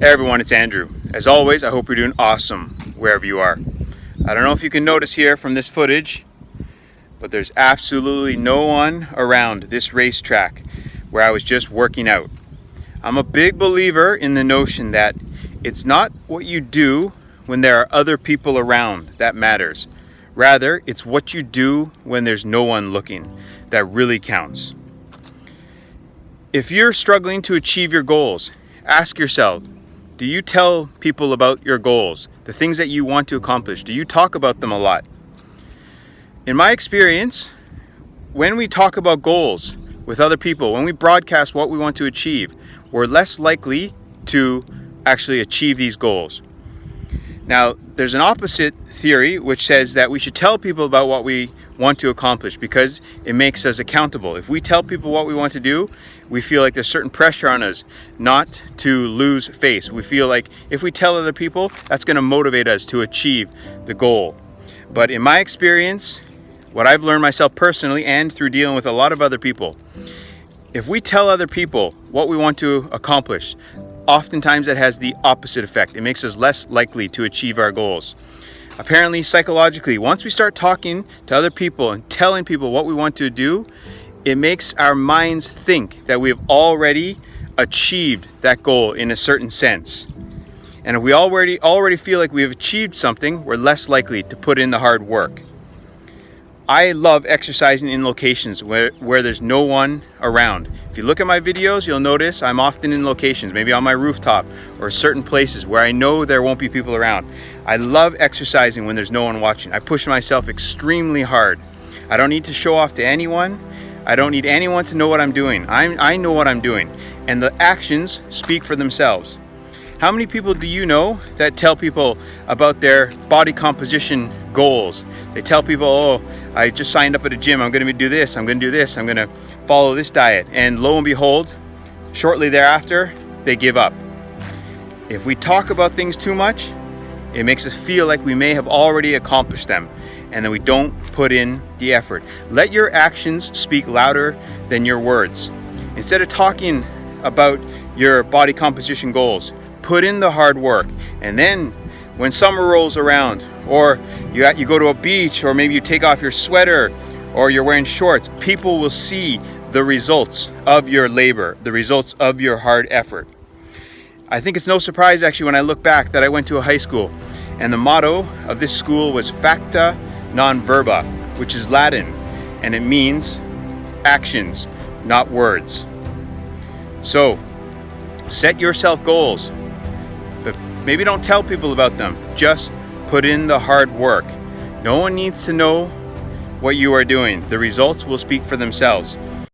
Hey everyone, it's Andrew. As always, I hope you're doing awesome wherever you are. I don't know if you can notice here from this footage, but there's absolutely no one around this racetrack where I was just working out. I'm a big believer in the notion that it's not what you do when there are other people around that matters. Rather, it's what you do when there's no one looking that really counts. If you're struggling to achieve your goals, ask yourself, do you tell people about your goals, the things that you want to accomplish? Do you talk about them a lot? In my experience, when we talk about goals with other people, when we broadcast what we want to achieve, we're less likely to actually achieve these goals. Now, there's an opposite theory which says that we should tell people about what we want to accomplish because it makes us accountable. If we tell people what we want to do, we feel like there's certain pressure on us not to lose face. We feel like if we tell other people, that's going to motivate us to achieve the goal. But in my experience, what I've learned myself personally and through dealing with a lot of other people, if we tell other people what we want to accomplish, oftentimes that has the opposite effect. It makes us less likely to achieve our goals. Apparently, psychologically, once we start talking to other people and telling people what we want to do, it makes our minds think that we have already achieved that goal in a certain sense. And if we already feel like we have achieved something, we're less likely to put in the hard work. I love exercising in locations where there's no one around. If you look at my videos, you'll notice I'm often in locations, maybe on my rooftop or certain places where I know there won't be people around. I love exercising when there's no one watching. I push myself extremely hard. I don't need to show off to anyone. I don't need anyone to know what I'm doing. I know what I'm doing, and the actions speak for themselves. How many people do you know that tell people about their body composition goals? They tell people, oh, I just signed up at a gym, I'm gonna do this, I'm gonna do this, I'm gonna follow this diet. And lo and behold, shortly thereafter, they give up. If we talk about things too much, it makes us feel like we may have already accomplished them, and then we don't put in the effort. Let your actions speak louder than your words. Instead of talking about your body composition goals, put in the hard work, and then when summer rolls around, or you go to a beach, or maybe you take off your sweater, or you're wearing shorts, people will see the results of your labor, the results of your hard effort. I think it's no surprise actually when I look back that I went to a high school, and the motto of this school was Facta Non Verba, which is Latin, and it means actions, not words. So, set yourself goals, but maybe don't tell people about them. Just put in the hard work. No one needs to know what you are doing. The results will speak for themselves.